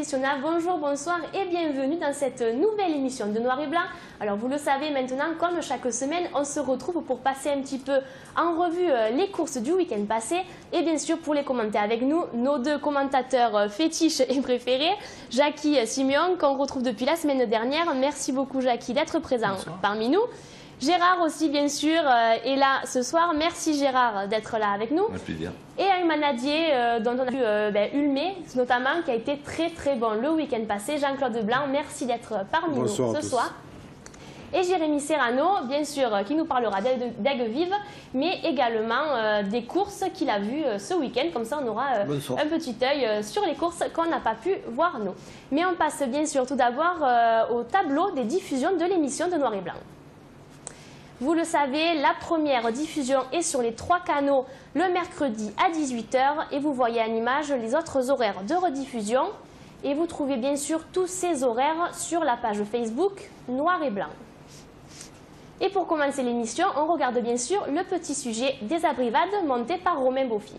Christiana, bonjour, bonsoir et bienvenue dans cette nouvelle émission de Noir et Blanc. Alors vous le savez maintenant, comme chaque semaine, on se retrouve pour passer un petit peu en revue les courses du week-end passé et bien sûr pour les commenter avec nous, nos deux commentateurs fétiches et préférés, Jackie et Simeon, qu'on retrouve depuis la semaine dernière. Merci beaucoup Jackie d'être présent parmi nous. Gérard aussi, bien sûr, est là ce soir. Merci Gérard d'être là avec nous. Avec plaisir. Et Ayman Nadier, dont on a vu Ulmé, notamment, qui a été très très bon le week-end passé. Jean-Claude Blanc, merci d'être parmi nous ce soir. Et Jérémy Serrano, bien sûr, qui nous parlera d'Aigues Vives, mais également des courses qu'il a vues ce week-end. Comme ça, on aura un petit œil sur les courses qu'on n'a pas pu voir nous. Mais on passe bien sûr tout d'abord au tableau des diffusions de l'émission de Noir et Blanc. Vous le savez, la première diffusion est sur les 3 canaux le mercredi à 18 h et vous voyez en image les autres horaires de rediffusion. Et vous trouvez bien sûr tous ces horaires sur la page Facebook Noir et Blanc. Et pour commencer l'émission, on regarde bien sûr le petit sujet des abrivades monté par Romain Beaufy.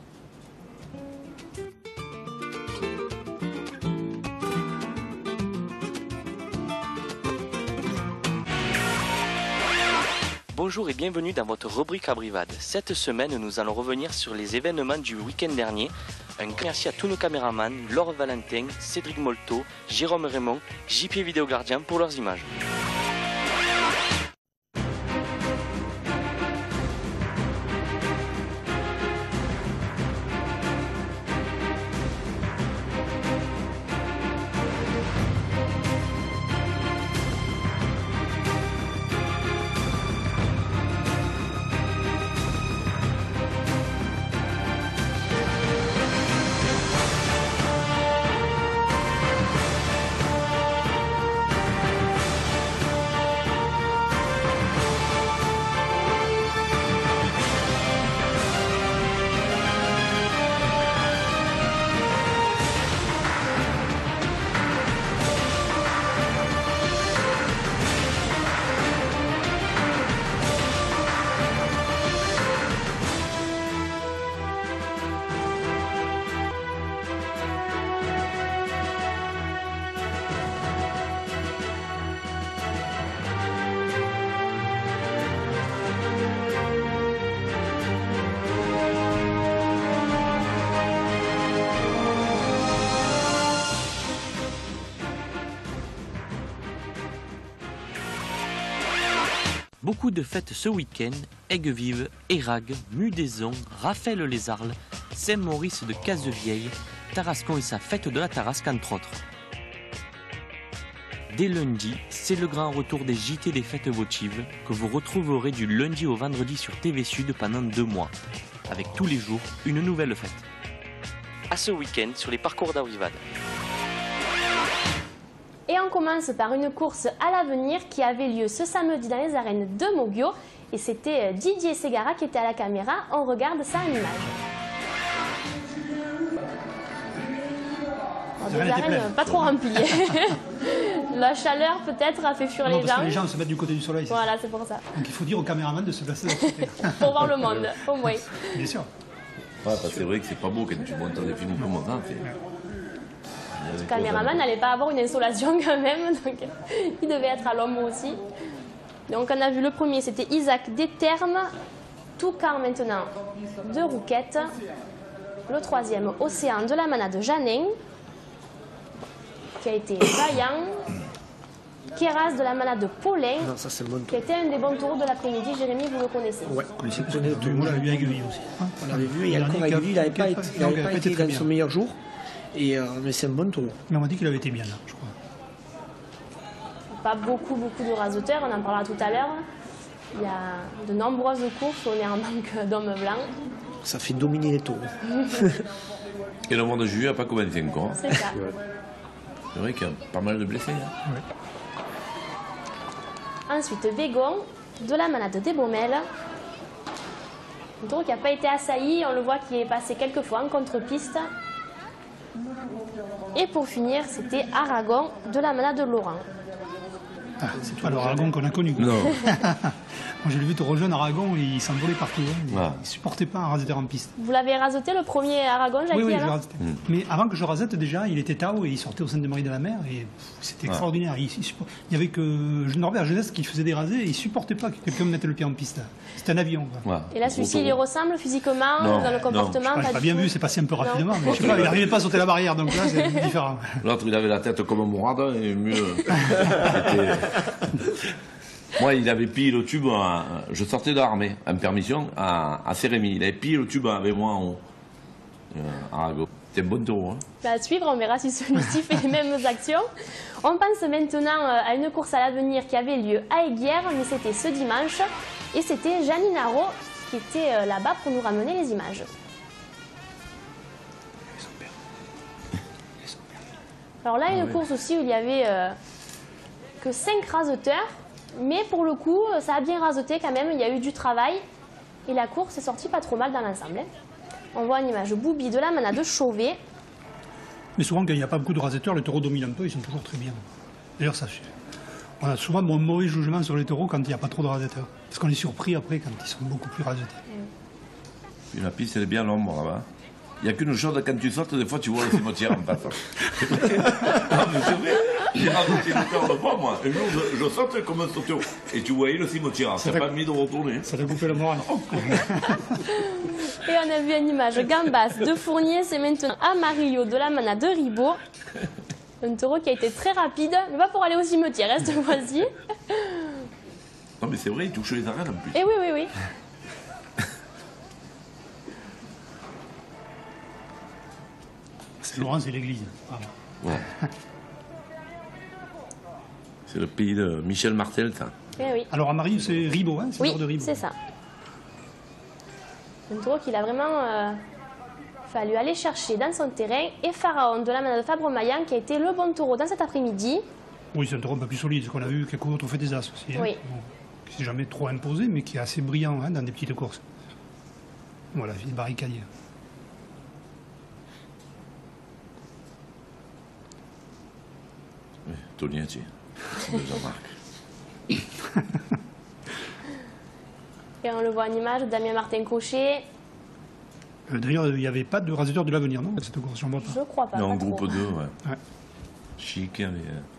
Bonjour et bienvenue dans votre rubrique Abrivade. Cette semaine, nous allons revenir sur les événements du week-end dernier. Un grand merci à tous nos caméramans, Laure Valentin, Cédric Molto, Jérôme Raymond, JP Vidéo Gardien pour leurs images. Beaucoup de fêtes ce week-end, Aigues-Vives, Érag, Mudaison, Raphaël-les-Arles, Saint-Maurice de Cazevieille, Tarascon et sa fête de la Tarasque entre autres. Dès lundi, c'est le grand retour des JT des fêtes votives que vous retrouverez du lundi au vendredi sur TV Sud pendant 2 mois, avec tous les jours une nouvelle fête. À ce week-end sur les parcours d'Abrivade. Et on commence par une course à l'avenir qui avait lieu ce samedi dans les arènes de Moguio. Et c'était Didier Segara qui était à la caméra. On regarde ça en image. Des arènes pas trop remplies. La chaleur peut-être a fait fuir les gens. Parce que les gens se mettent du côté du soleil. Voilà, c'est pour ça. Donc il faut dire aux caméramans de se placer de l'autre côté. Pour voir le monde, au moins. Bien sûr. Ouais, c'est vrai que c'est pas beau quand tu montes des films comme ça. Le caméraman n'allait pas avoir une insolation quand même, donc il devait être à l'ombre aussi. Donc on a vu le premier, c'était Isaac Destermes, Toucan maintenant de Rouquette. Le troisième, Océan de la Manade Janin, qui a été vaillant. Kéras de la Manade Paulin, qui a été un des bons tours de l'après-midi. Jérémy, vous le connaissez? Oui, je connais. Moi j'avais vu Aigues-Vives aussi. On l'avait vu, et encore Aigues-Vives, il n'avait pas été dans son meilleur jour. Mais c'est un bon tour. Mais on m'a dit qu'il avait été bien là, je crois. Pas beaucoup de raseteurs, on en parlera tout à l'heure. Il y a de nombreuses courses où on est en manque d'hommes blancs. Ça fait dominer les tours. Et le mois de juillet n'a pas commencé encore. C'est ça. C'est vrai qu'il y a pas mal de blessés. Hein. Ouais. Ensuite, Bégon, de la Manade des Baumelles. Un tour qui n'a pas été assailli, on le voit qui est passé quelques fois en contre-piste. Et pour finir, c'était Aragon de la Manade de Laurent. Ah, c'est pas l'Aragon qu'on a connu. Non. Moi, je l'ai vu te rejoindre Aragon, il s'envolait partout. Hein. Il ne supportait pas un raseteur en piste. Vous l'avez raseté le premier Aragon, Jackie? Oui, je l'ai raseté. Mais avant que je rasette, déjà, il était Tao et il sortait au sein de Marie de la Mer. Et c'était extraordinaire. Il y avait que Norbert Jeunesse qui faisait des rasés et il ne supportait pas que quelqu'un mette le pied en piste. C'était un avion. Et là, celui-ci, il lui ressemble physiquement, dans le comportement? Je n'ai pas bien vu, c'est passé un peu rapidement. Mais je sais pas, il n'arrivait pas à sauter la barrière, donc là, c'est différent. L'autre, il avait la tête comme un Mourad, et mieux. Moi, il avait pillé le tube, je sortais de l'armée, en permission, à Cérémy. Il avait pillé le tube avec moi en haut, à Arago. C'était un bon taureau. Hein. À suivre, on verra si celui-ci fait les mêmes actions. On pense maintenant à une course à l'avenir qui avait lieu à Aiguière, mais c'était ce dimanche. Et c'était Janine Haro qui était là-bas pour nous ramener les images. Alors là, une course aussi où il y avait que 5 raseteurs. Mais pour le coup, ça a bien raseté quand même, il y a eu du travail. Et la course est sortie pas trop mal dans l'ensemble. On voit une image Boubi de la manade de Chauvet. Mais souvent, quand il n'y a pas beaucoup de raseteurs, les taureaux dominent un peu, ils sont toujours très bien. D'ailleurs, on a souvent un mauvais jugement sur les taureaux quand il n'y a pas trop de raseteurs. Parce qu'on est surpris après quand ils sont beaucoup plus rasetés. Puis la piste, elle est bien l'ombre là-bas. Il n'y a qu'une chose, quand tu sautes, des fois tu vois le cimetière en passant. Non, mais c'est vrai. J'ai raconté une paire de fois, moi. Un jour, je saute comme un sauteur. Et tu voyais le cimetière. Ça n'a pas mis de retourner. Ça t'a coupé le moral. Et on a vu une image Gambas de Fournier. C'est maintenant Amarillo de la manade de Ribot. Un taureau qui a été très rapide, mais pas pour aller au cimetière, cette fois-ci. Non, mais c'est vrai, il touche les arènes en plus. Et oui. Laurent, c'est l'église. Ouais. C'est le pays de Michel Martel, ça. Eh oui. Alors, à Marie, c'est Ribot, hein? Oui, de Ribot. c'est ça. Un taureau qu'il a vraiment fallu aller chercher dans son terrain. Et Pharaon de la manade de Fabre-Maillan, qui a été le bon taureau dans cet après-midi. Oui, c'est un taureau un peu plus solide, ce qu'on a vu quelques autres fait des As aussi. Hein? Oui. Bon, qui s'est jamais trop imposé, mais qui est assez brillant hein, dans des petites courses. Voilà, il est barricadier. Oui, Toniati. Jean-Marc. Et on le voit en image, Damien Martin Cochet. D'ailleurs, il n'y avait pas de raseteur de l'avenir, non, cette course, j'en vois pas. Je crois pas. Mais en pas groupe trop. 2, ouais. Chic, mais...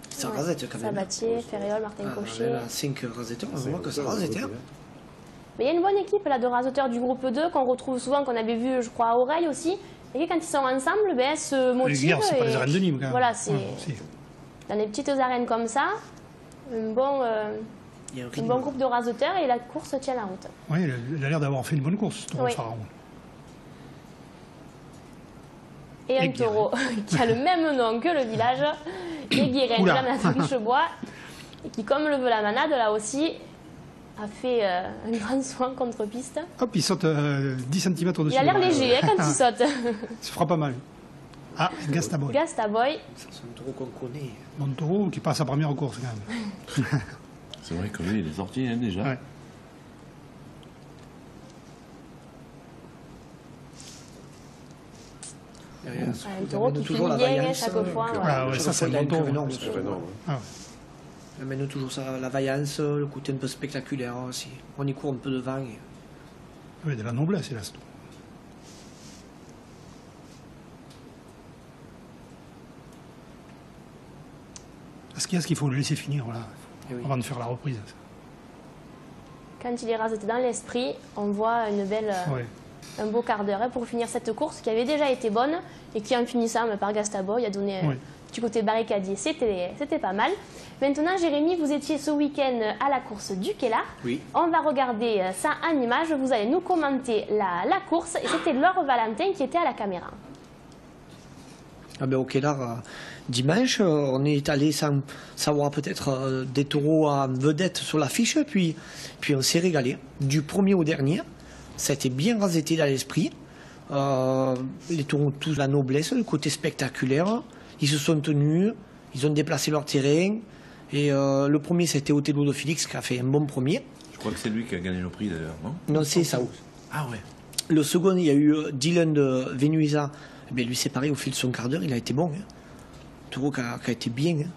Ça rasette quand même. Sabatier, Ferriol, Martin Cochet. 5 raseteurs, on voit que ça rasette. Mais il y a une bonne équipe là, de raseteurs du groupe 2 qu'on retrouve souvent, qu'on avait vu, je crois, à Oreille aussi. Et quand ils sont ensemble, ben, se motivent. C'est pas les arènes de Nîmes, quand même. Voilà, c'est dans des petites arènes comme ça, un bon groupe de raseteurs et la course tient la route. Oui, il a l'air d'avoir fait une bonne course, ce taureau Pharaon. Et un taureau qui a le même nom que le village, Guérin de la manade de Richebois, et qui, comme le veut la manade, là aussi, a fait un grand soin contre piste. Hop, il saute 10 cm au-dessus. Il a l'air léger quand il saute. Ça fera pas mal. Ah, Gastaboy. Gastaboy. C'est un taureau qu'on connaît. Bon taureau qui passe sa première course quand même. C'est vrai que lui, il est sorti hein, déjà. Ouais. Un taureau qui finit bien chaque fois. Ah ouais, ça c'est un bon taureau. Il amène toujours ça, la vaillance, le côté un peu spectaculaire aussi. On y court un peu devant. Et... Oui, de la noblesse, là, ce taureau. Ce qu'il faut le laisser finir, voilà, avant de faire la reprise. Quand il est raseté dans l'esprit, on voit un beau quart d'heure pour finir cette course qui avait déjà été bonne et qui, en finissant par Gastaboy, a donné un petit côté barricadier. C'était pas mal. Maintenant, Jérémy, vous étiez ce week-end à la course du Kellar. Oui. On va regarder ça en image. Vous allez nous commenter la course. Et c'était Laure Valentin qui était à la caméra. Ah ben, au Kellar, dimanche, on est allé sans savoir peut-être des taureaux à vedette sur l'affiche, puis on s'est régalé. Du premier au dernier, ça a été bien raseté dans l'esprit. Les taureaux ont tous la noblesse, le côté spectaculaire. Ils se sont tenus, ils ont déplacé leur terrain. Et le premier, c'était Othello de Félix qui a fait un bon premier. Je crois que c'est lui qui a gagné le prix d'ailleurs, non? Non, c'est Sao. Ah ouais. Le second, il y a eu Dylan de Venuisa. Eh bien, lui, c'est pareil, au fil de son quart d'heure, il a été bon. Hein. Taureau qui a été bien. Hein.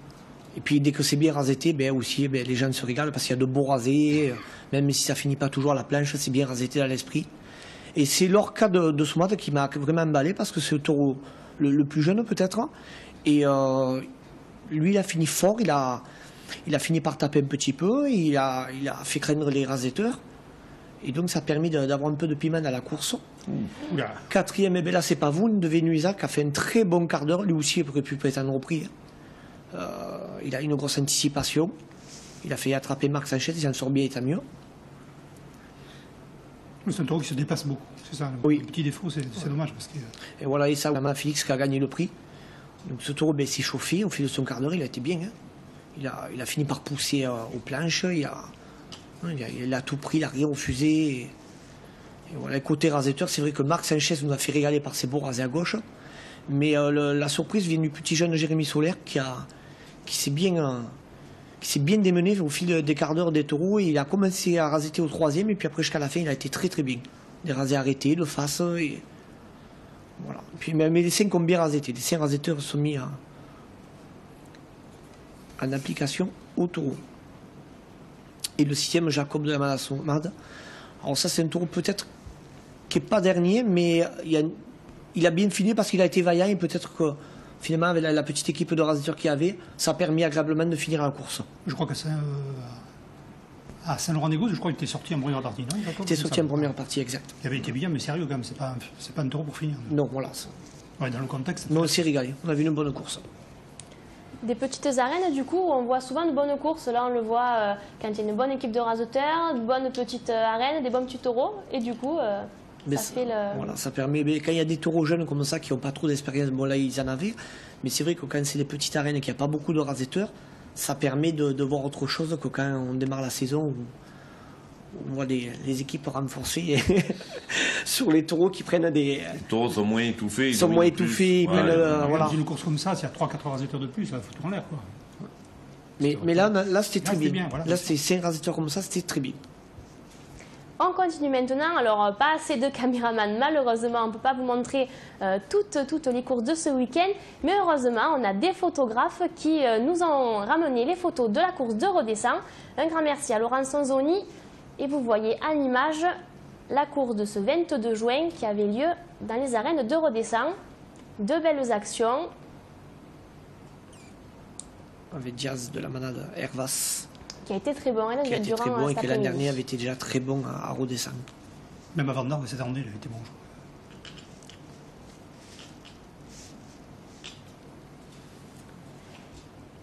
Et puis dès que c'est bien rasété, aussi les gens se régalent parce qu'il y a de beaux rasés, même si ça finit pas toujours à la planche, c'est bien rasété dans l'esprit. Et c'est l'Orca de Soumad qui m'a vraiment emballé parce que c'est le taureau le plus jeune peut-être. Et lui, il a fini fort, il a fini par taper un petit peu, il a fait craindre les rasetteurs. Et donc ça a permis d'avoir un peu de piment à la course. Quatrième, là c'est pas vous, de Vénuisa qui a fait un très bon quart d'heure, lui aussi il aurait pu prétendre au prix. Il a une grosse anticipation. Il a fait attraper Marc Sanchez, il s'en sort bien, il est mieux. C'est un taureau qui se dépasse beaucoup, c'est ça. Oui. Le petit défaut, c'est dommage. Parce que... Et voilà, et ça, Lama Félix qui a gagné le prix. Donc ce taureau s'est chauffé, au fil de son quart d'heure, il a été bien. Il a fini par pousser aux planches, il a tout pris, il n'a rien refusé. Et voilà, côté rasetteur, c'est vrai que Marc Sanchez nous a fait régaler par ses beaux rasés à gauche. Mais la surprise vient du petit jeune Jérémy Solaire qui s'est bien démené au fil des quarts d'heure des taureaux. Et il a commencé à raseter au troisième et puis après jusqu'à la fin il a été très très bien. Des rasés arrêtés, de face. Et voilà. Puis, mais les 5 ont bien raseté. Les 5 rasetteurs sont mis en application au taureau. Et le 6e, Jacob de la Malasomade. Alors ça c'est un taureau peut-être qui n'est pas dernier, mais il a bien fini parce qu'il a été vaillant et peut-être que finalement avec la petite équipe de rasetteurs qu'il y avait, ça a permis agréablement de finir la course. Je crois que à Saint-Laurent-des-Gousses, je crois qu'il était sorti en première partie, non? Il était sorti en première partie, exact. Il avait été bien, mais sérieux quand même, c'est pas un taureau pour finir. Non, voilà. Ouais, dans le contexte. Mais on s'est régalé, on a vu une bonne course. Des petites arènes, du coup, on voit souvent de bonnes courses. Là, on le voit quand il y a une bonne équipe de raseteurs, de bonnes petites arènes, des bons petits taureaux. Et du coup, voilà, ça permet, quand il y a des taureaux jeunes comme ça qui n'ont pas trop d'expérience, bon là ils en avaient, mais c'est vrai que quand c'est des petites arènes et qu'il n'y a pas beaucoup de rasetteurs, ça permet de voir autre chose que quand on démarre la saison où on voit les équipes renforcées sur les taureaux qui prennent des... Les taureaux sont moins étouffés. Ils sont moins étouffés. Voilà. Une course comme ça, s'il y a 3-4 rasetteurs de plus, ça fout tout en l'air. Mais là c'était très bien. Voilà, là c'était 5 rasetteurs comme ça, c'était très bien. On continue maintenant. Alors, pas assez de caméramans, malheureusement, on ne peut pas vous montrer toutes les courses de ce week-end. Mais heureusement, on a des photographes qui nous ont ramené les photos de la course de Redescend. Un grand merci à Laurent Sanzoni. Et vous voyez à l'image la course de ce 22 juin qui avait lieu dans les arènes de Redescend. De belles actions. Avec Diaz de la manade Hervas. Qui a été très bon. Qui a été très bon et que l'année dernière avait été déjà très bon à Redescend. Même avant d'or, cette année, il avait été bon.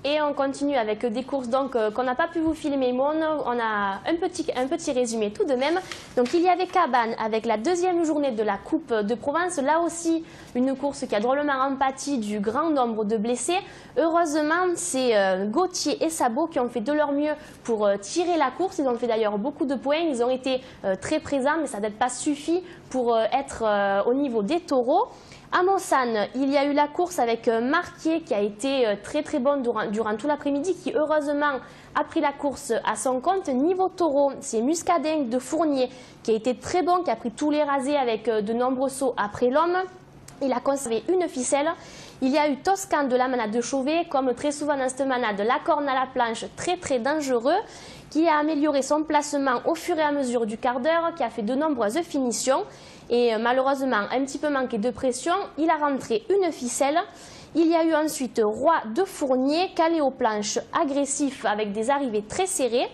Et on continue avec des courses donc qu'on n'a pas pu vous filmer, mais on a un petit résumé tout de même. Donc il y avait Cabane avec la deuxième journée de la Coupe de Provence. Là aussi, une course qui a drôlement empathie du grand nombre de blessés. Heureusement, c'est Gauthier et Sabot qui ont fait de leur mieux pour tirer la course. Ils ont fait d'ailleurs beaucoup de points. Ils ont été très présents, mais ça n'a pas suffi pour être au niveau des taureaux. À Monsanne, il y a eu la course avec Marquier qui a été très très bonne durant tout l'après-midi, qui heureusement a pris la course à son compte. Niveau taureau, c'est Muscadin de Fournier qui a été très bon, qui a pris tous les rasés avec de nombreux sauts après l'homme. Il a conservé une ficelle. Il y a eu Toscan de la manade de Chauvet, comme très souvent dans cette manade, la corne à la planche, très très dangereux, qui a amélioré son placement au fur et à mesure du quart d'heure, qui a fait de nombreuses finitions. Et malheureusement, un petit peu manqué de pression, il a rentré une ficelle. Il y a eu ensuite Roi de Fournier, calé aux planches, agressif avec des arrivées très serrées.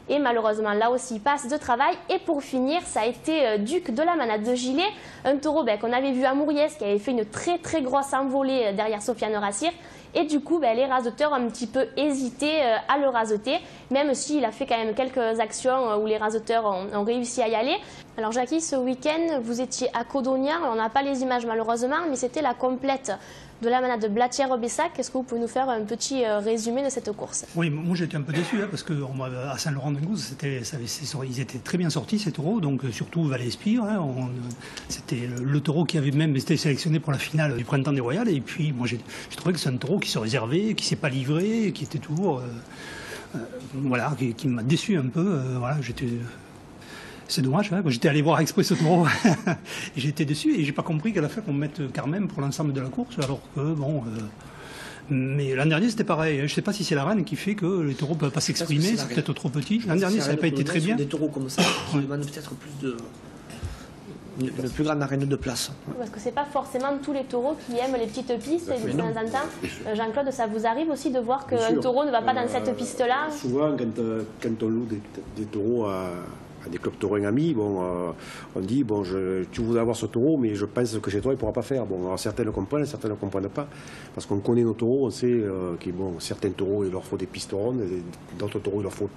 Et malheureusement, là aussi, il passe de travail. Et pour finir, ça a été Duc de la manade de Gilet, un taureau qu'on avait vu à Mouriès, qui avait fait une très très grosse envolée derrière Sofiane Rassir. Et du coup, les raseteurs ont un petit peu hésité à le raseter, même s'il a fait quand même quelques actions où les raseteurs ont réussi à y aller. Alors Jackie, ce week-end, vous étiez à Codonia. On n'a pas les images malheureusement, mais c'était la complète de la manade de Blatière-Bessac. Est-ce que vous pouvez nous faire un petit résumé de cette course? Oui, moi j'étais un peu déçu parce qu'à Saint-Laurent-des-Gousses, ils étaient très bien sortis ces taureaux, donc surtout Valespire. C'était le taureau qui avait même été sélectionné pour la finale du Printemps des Royales. Et puis moi j'ai trouvé que c'est un taureau qui se réservait, qui ne s'est pas livré, qui était toujours. Qui m'a déçu un peu. C'est dommage, j'étais allé voir exprès ce taureau et j'étais déçu et j'ai pas compris qu'à la fin on mette Carmen pour l'ensemble de la course alors que bon, Mais l'an dernier, c'était pareil. Je ne sais pas si c'est la reine qui fait que les taureaux ne peuvent pas s'exprimer, c'est peut-être trop petit. L'an dernier, ça n'a pas été très bien. Des taureaux comme ça, qui demandent peut-être une plus grande arène de place. Parce que ce n'est pas forcément tous les taureaux qui aiment les petites pistes. Et de temps en temps, Jean-Claude, ça vous arrive aussi de voir qu'un taureau ne va pas dans cette piste-là? Souvent, quand on loue des taureaux à des clubs taurins amis, on dit tu voudrais avoir ce taureau, mais je pense que chez toi il ne pourra pas faire. Bon, alors certains le comprennent, certains ne le comprennent pas, parce qu'on connaît nos taureaux, on sait que certains taureaux il leur faut des pistes rondes, d'autres taureaux il leur faut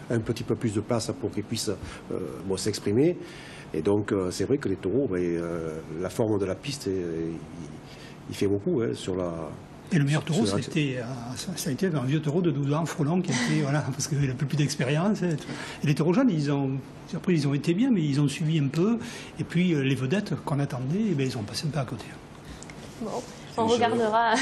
un petit peu plus de place pour qu'ils puissent s'exprimer. Et donc c'est vrai que les taureaux, la forme de la piste, il fait beaucoup sur la. Et le meilleur taureau, ça a été un vieux taureau de 12 ans, Frelon, qui a été, voilà, parce qu'il a un peu plus d'expérience. Et les taureaux jeunes, après, ils ont été bien, mais ils ont suivi un peu. Et puis, les vedettes qu'on attendait, ils ont passé un peu à côté. Bon, on regardera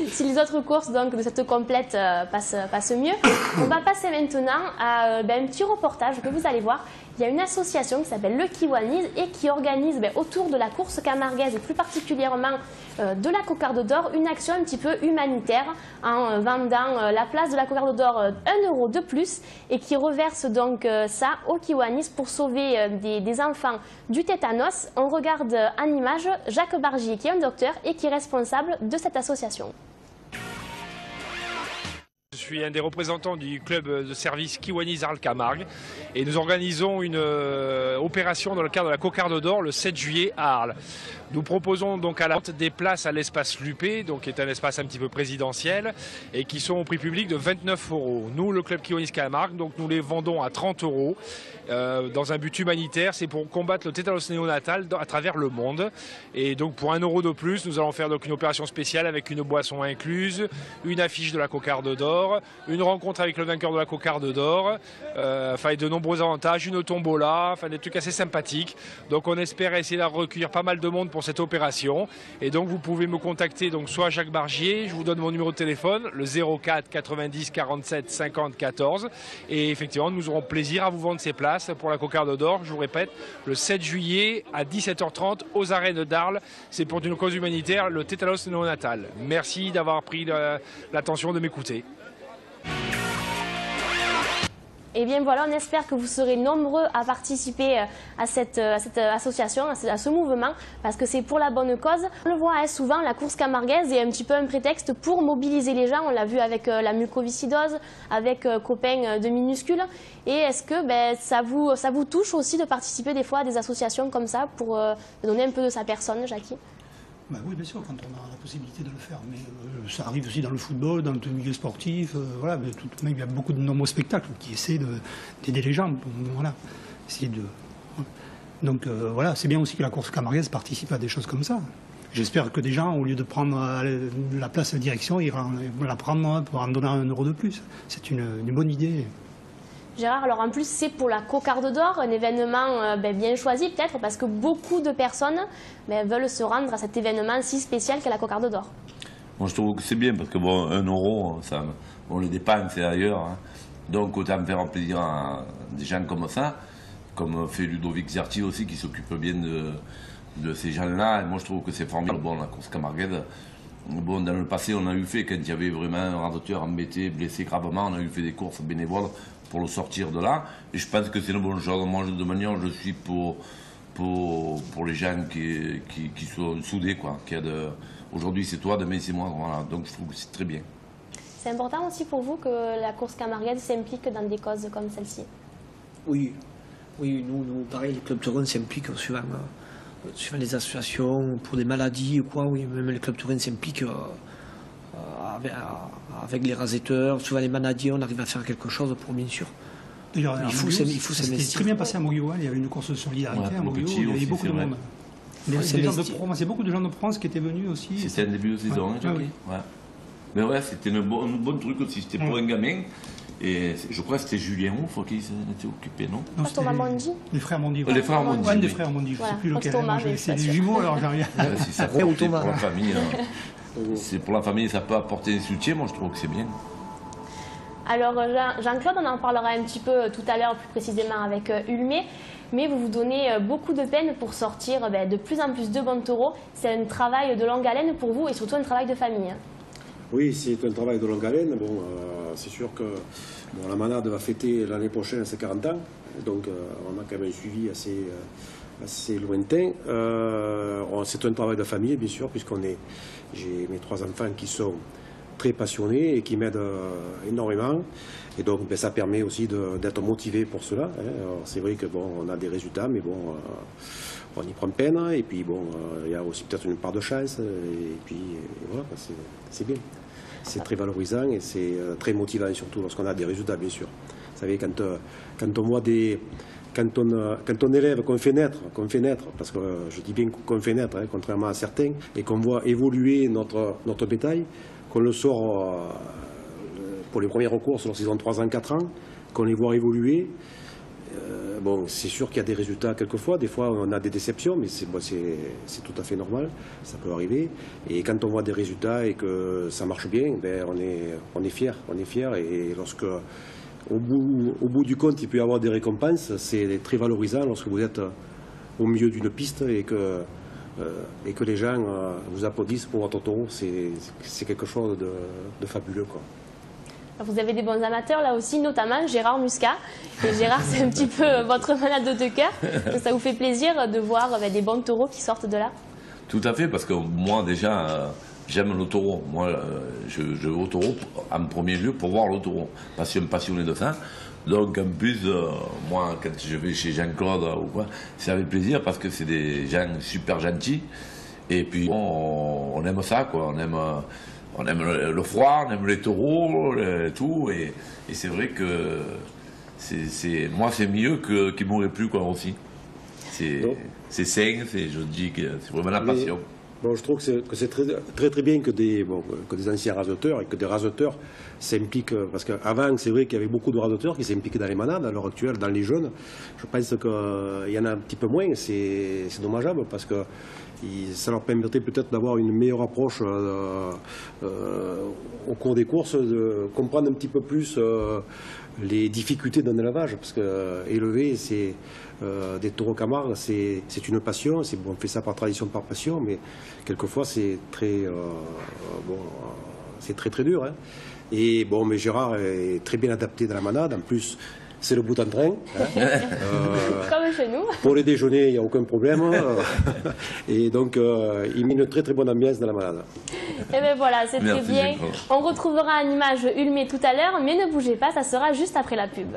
si les autres courses donc, de cette complète passent mieux. On va passer maintenant à un petit reportage que vous allez voir. Il y a une association qui s'appelle le Kiwanis et qui organise autour de la course camarguaise et plus particulièrement de la cocarde d'or une action un petit peu humanitaire en vendant la place de la cocarde d'or 1 € de plus et qui reverse donc ça au Kiwanis pour sauver des enfants du tétanos. On regarde en image Jacques Bargier qui est un docteur et qui est responsable de cette association. Je suis un des représentants du club de service Kiwanis Arles Camargue et nous organisons une opération dans le cadre de la cocarde d'or le 7 juillet à Arles. Nous proposons donc à la vente des places à l'espace Lupé, donc qui est un espace un petit peu présidentiel et qui sont au prix public de 29 €. Nous, le club Kiwanis Camargue, donc nous les vendons à 30 € dans un but humanitaire, c'est pour combattre le tétanos néonatal à travers le monde. Et donc pour 1 € de plus, nous allons faire donc une opération spéciale avec une boisson incluse, une affiche de la cocarde d'or, une rencontre avec le vainqueur de la cocarde d'or, et de nombreux avantages, une tombola, des trucs assez sympathiques. Donc on espère essayer de recueillir pas mal de monde pour cette opération. Et donc vous pouvez me contacter donc soit Jacques Bargier, je vous donne mon numéro de téléphone, le 04 90 47 50 14. Et effectivement, nous aurons plaisir à vous vendre ces places pour la cocarde d'or, je vous répète, le 7 juillet à 17h30 aux arènes d'Arles. C'est pour une cause humanitaire, le tétanos néonatal. Merci d'avoir pris l'attention de m'écouter. Et bien voilà, on espère que vous serez nombreux à participer à cette association, à ce mouvement, parce que c'est pour la bonne cause. On le voit souvent, la course camarguaise est un petit peu un prétexte pour mobiliser les gens. On l'a vu avec la mucoviscidose, avec Copain de minuscules. Et est-ce que ça vous touche aussi de participer des fois à des associations comme ça pour donner un peu de sa personne, Jackie ? Oui, bien sûr, quand on a la possibilité de le faire. Mais ça arrive aussi dans le football, dans le milieu sportif. Voilà, il y a beaucoup de nombreux spectacles qui essaient d'aider les gens. Voilà, Donc voilà, c'est bien aussi que la course camarguaise participe à des choses comme ça. J'espère que des gens, au lieu de prendre la place de direction, ils vont la prendre pour en donner 1 € de plus. C'est une bonne idée. Gérard, alors en plus c'est pour la cocarde d'or, un événement bien choisi peut-être parce que beaucoup de personnes veulent se rendre à cet événement si spécial qu'est la cocarde d'or. Moi je trouve que c'est bien parce que 1 €, on le dépense c'est ailleurs. Hein. Donc autant faire plaisir à des gens comme ça, comme fait Ludovic Zerti aussi qui s'occupe bien de ces gens-là. Et moi je trouve que c'est formidable. Bon, la course camarguaise, dans le passé on a eu fait, quand il y avait vraiment un radoteur embêté, blessé gravement, on a eu fait des courses bénévoles pour le sortir de là, et je pense que c'est une bonne chose. Moi, de manière, je suis pour les gens qui sont soudés, quoi. Aujourd'hui, c'est toi, demain, c'est moi. Voilà. Donc, je trouve que c'est très bien. C'est important aussi pour vous que la course camarguaise s'implique dans des causes comme celle-ci? Oui, nous, pareil, les clubs taurins s'impliquent suivant les associations pour des maladies ou quoi. Oui, même les clubs taurins s'impliquent avec les rasetteurs, souvent les manadiers, on arrive à faire quelque chose pour, bien sûr. D'ailleurs, il faut s'investir. C'était très bien passé à Moguio, il y avait une course de solidarité à Moguio, il y avait beaucoup de monde. C'est beaucoup de gens de France qui étaient venus aussi. C'était un début de saison, hein, Jackie. Ouais. Mais ouais, c'était un bon truc aussi, c'était pour un gamin. Et je crois que c'était Julien Ouf qui s'en était occupé, non? Non, Thomas Mondi. Les frères Mondi. Les frères Mondi. Ouais, des frères Mondi, je ne sais plus lequel. C'est des jumeaux, alors j'arrive. Si ça fait pour la famille. C'est pour la famille, ça peut apporter un soutien, moi je trouve que c'est bien. Alors Jean-Claude, on en parlera un petit peu tout à l'heure, plus précisément avec Ulmé, mais vous vous donnez beaucoup de peine pour sortir de plus en plus de bons taureaux. C'est un travail de longue haleine pour vous et surtout un travail de famille. Oui, c'est un travail de longue haleine. Bon, c'est sûr que la manade va fêter l'année prochaine ses 40 ans. Donc on a quand même un suivi assez lointain. C'est un travail de famille, bien sûr, j'ai mes 3 enfants qui sont très passionnés et qui m'aident énormément. Et donc ça permet aussi d'être motivé pour cela. C'est vrai que on a des résultats, mais on y prend peine. Et puis il y a aussi peut-être une part de chance. Et puis voilà, c'est bien. C'est très valorisant et c'est très motivant, surtout lorsqu'on a des résultats, bien sûr. Vous savez, quand on voit quand on élève, qu'on fait naître, parce que je dis bien qu'on fait naître, contrairement à certains, et qu'on voit évoluer notre bétail, qu'on le sort pour les premières courses lorsqu'ils ont 3 ans, 4 ans, qu'on les voit évoluer. C'est sûr qu'il y a des résultats quelquefois, des fois on a des déceptions, mais c'est tout à fait normal, ça peut arriver. Et quand on voit des résultats et que ça marche bien, on est fier, et lorsque au bout du compte il peut y avoir des récompenses, c'est très valorisant lorsque vous êtes au milieu d'une piste et que les gens vous applaudissent pour votre taureau, c'est quelque chose de fabuleux, quoi. Vous avez des bons amateurs là aussi, notamment Gérard Muscat. Et Gérard, c'est un petit peu votre manade de cœur. Ça vous fait plaisir de voir des bons taureaux qui sortent de là? Tout à fait, parce que moi déjà, j'aime le taureau. Moi, je vais au taureau en premier lieu pour voir le taureau. Parce que je suis passionné de ça. Donc en plus, moi, quand je vais chez Jean-Claude ou quoi, c'est avec plaisir parce que c'est des gens super gentils. Et puis on aime ça, quoi. On aime le froid, on aime les taureaux, tout, et c'est vrai que moi c'est mieux qu'il ne mourrait plus, quoi, aussi. C'est sain, je dis que c'est vraiment la passion. Je trouve que c'est très bien que des anciens raseteurs et que des raseteurs s'impliquent, parce qu'avant c'est vrai qu'il y avait beaucoup de raseteurs qui s'impliquaient dans les manades. À l'heure actuelle, dans les jeunes, je pense qu'il y en a un petit peu moins. C'est dommageable parce que ça leur permettrait peut-être d'avoir une meilleure approche au cours des courses, de comprendre un petit peu plus les difficultés d'un élevage, parce que élever des taureaux Camargue, c'est une passion. On fait ça par tradition, par passion, mais quelquefois c'est très très dur. Et mais Gérard est très bien adapté dans la manade. En plus, c'est le bout en train. Comme chez nous. Pour les déjeuners, il n'y a aucun problème. Et donc, il met une très très bonne ambiance dans la manade. Et bien voilà, c'est très bien. On retrouvera une image Ulmé tout à l'heure, mais ne bougez pas, ça sera juste après la pub.